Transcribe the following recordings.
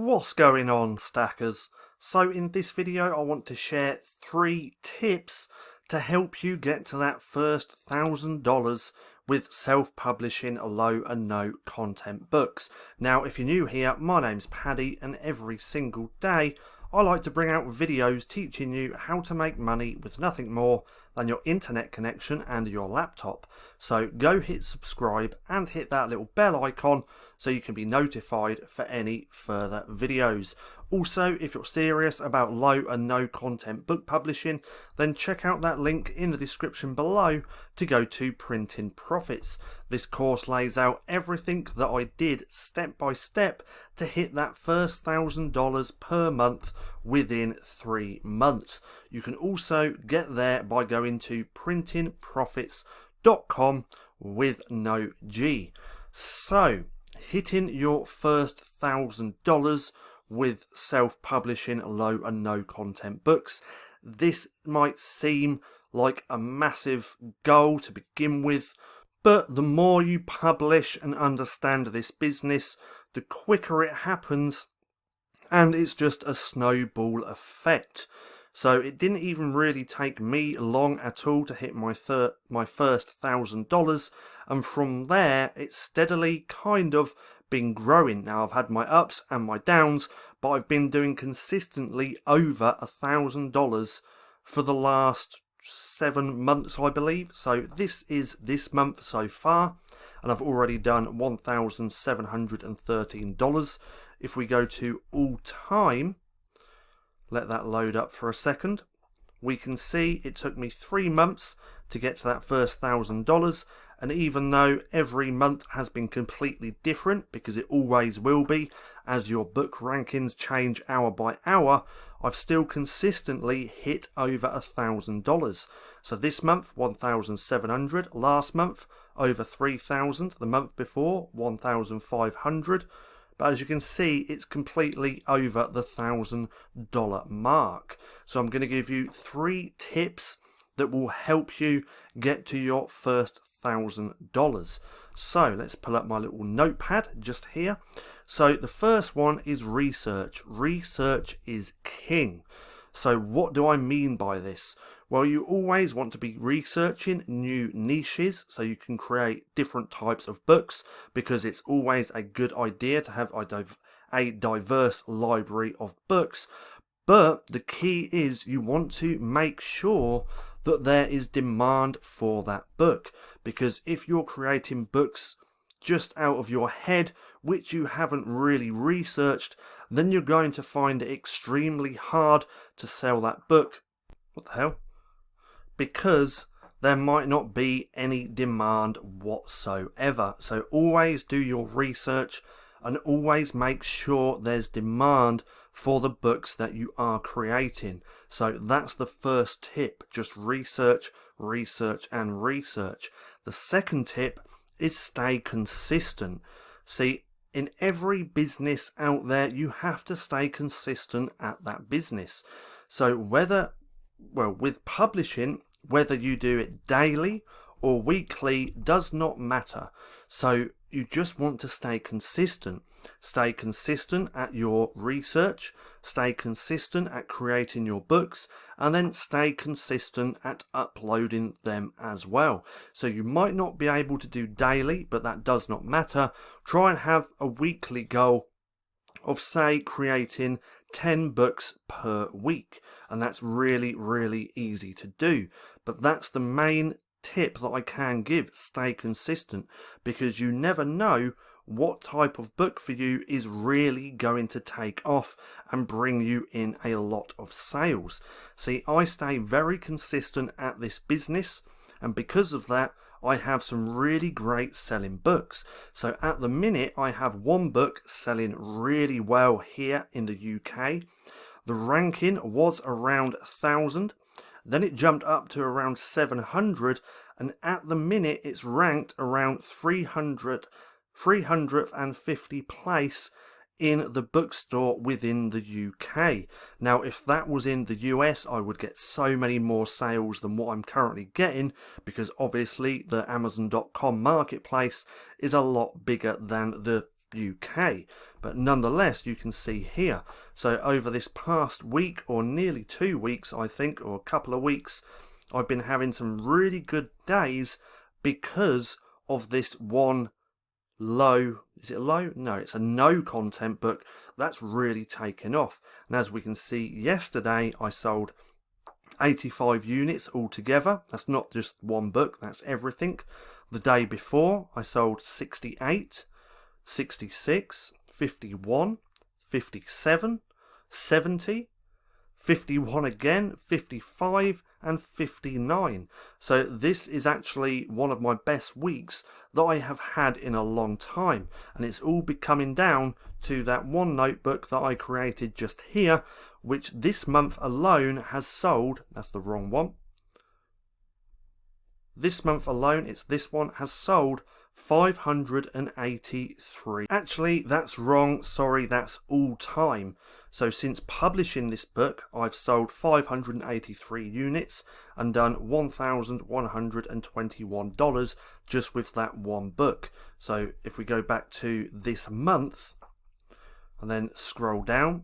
What's going on, stackers? So in this video I want to share 3 tips to help you get to that first $1,000 with self-publishing low and no content books. Now if you're new here, my name's Paddy and every single day I like to bring out videos teaching you how to make money with nothing more than your internet connection and your laptop. So go hit subscribe and hit that little bell icon so you can be notified for any further videos. Also, if you're serious about low and no content book publishing, then check out that link in the description below to go to Printing Profits. This course lays out everything that I did step by step to hit that first $1,000 per month within 3 months. You can also get there by going to printingprofits.com with no G. So, hitting your first $1,000 with self-publishing low and no content books. This might seem like a massive goal to begin with, but the more you publish and understand this business, the quicker it happens, and it's just a snowball effect. So it didn't even really take me long at all to hit my first $1,000, and from there it's steadily kind of been growing. Now I've had my ups and my downs, but I've been doing consistently over $1,000 for the last 7 months, I believe. So this is this month so far, and I've already done $1,713. If we go to all time, let that load up for a second, we can see it took me 3 months to get to that first $1,000, and even though every month has been completely different, because it always will be as your book rankings change hour by hour, I've still consistently hit over $1,000. So this month 1,700, last month over 3,000, the month before 1,500. But as you can see, it's completely over the $1,000 mark. So I'm going to give you 3 tips that will help you get to your first $1,000. So let's pull up my little notepad just here. So the first one is research. Research is king. So what do I mean by this? Well, you always want to be researching new niches so you can create different types of books, because it's always a good idea to have a diverse library of books. But the key is you want to make sure that there is demand for that book, because if you're creating books just out of your head, which you haven't really researched, then you're going to find it extremely hard to sell that book. What the hell? Because there might not be any demand whatsoever. So always do your research and always make sure there's demand for the books that you are creating. So that's the first tip. Just research, research and research. The second tip is stay consistent. See, in every business out there, you have to stay consistent at that business. So with publishing, whether you do it daily or weekly does not matter. So you just want to stay consistent. Stay consistent at your research, stay consistent at creating your books, and then stay consistent at uploading them as well. So you might not be able to do daily, but that does not matter. Try and have a weekly goal of, say, creating 10 books per week, and that's really, really easy to do. But that's the main tip that I can give. Stay consistent, because you never know what type of book for you is really going to take off and bring you in a lot of sales. See, I stay very consistent at this business, and because of that I have some really great selling books. So at the minute I have 1 book selling really well here in the UK. The ranking was around 1,000, then it jumped up to around 700, and at the minute it's ranked around 350 place in the bookstore within the UK. Now, if that was in the US, I would get so many more sales than what I'm currently getting, because obviously the Amazon.com marketplace is a lot bigger than the UK, but nonetheless you can see here. So over this past week, or nearly 2 weeks I think, or a couple of weeks, I've been having some really good days because of this one low, is it a low? No, it's a no content book that's really taken off. And as we can see, yesterday I sold 85 units altogether. That's not just one book, that's everything. The day before I sold 68, 66, 51, 57, 70, 51 again, 55 and 59. So this is actually one of my best weeks that I have had in a long time, and it's all coming down to that one notebook that I created just here, which this month alone has sold, that's the wrong one, this month alone, it's this one, has sold 583. Actually, that's wrong. Sorry, that's all time. So since publishing this book, I've sold 583 units and done $1,121 just with that one book. So if we go back to this month and then scroll down,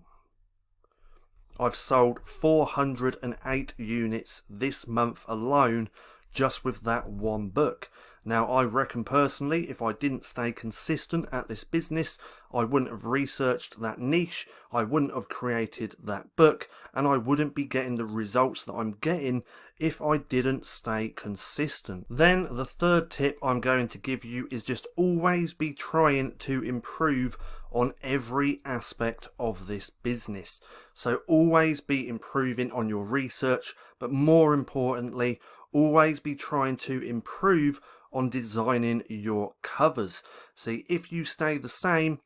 I've sold 408 units this month alone just with that one book. Now, I reckon personally, if I didn't stay consistent at this business, I wouldn't have researched that niche, I wouldn't have created that book, and I wouldn't be getting the results that I'm getting if I didn't stay consistent. Then the third tip I'm going to give you is just always be trying to improve on every aspect of this business. So always be improving on your research, but more importantly, always be trying to improve on designing your covers. See, if you stay the same,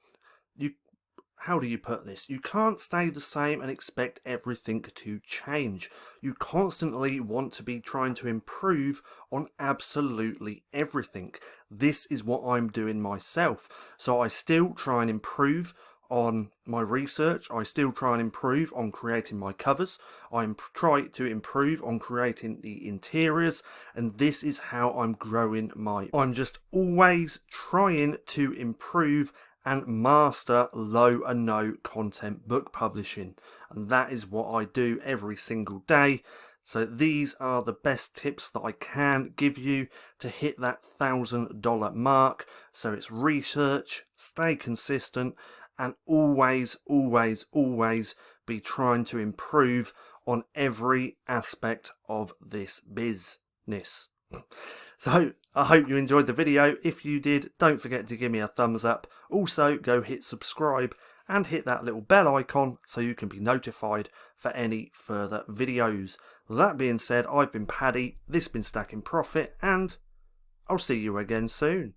how do you put this? You can't stay the same and expect everything to change. You constantly want to be trying to improve on absolutely everything. This is what I'm doing myself. So I still try and improve on my research. I still try and improve on creating my covers. I try to improve on creating the interiors, and this is how I'm growing I'm just always trying to improve and master low and no content book publishing, and that is what I do every single day. So these are the best tips that I can give you to hit that $1,000 mark. So it's research, stay consistent, and always, always, always be trying to improve on every aspect of this business. So I hope you enjoyed the video. If you did, don't forget to give me a thumbs up. Also, go hit subscribe and hit that little bell icon so you can be notified for any further videos. That being said, I've been Paddy, this has been Stacking Profit, and I'll see you again soon.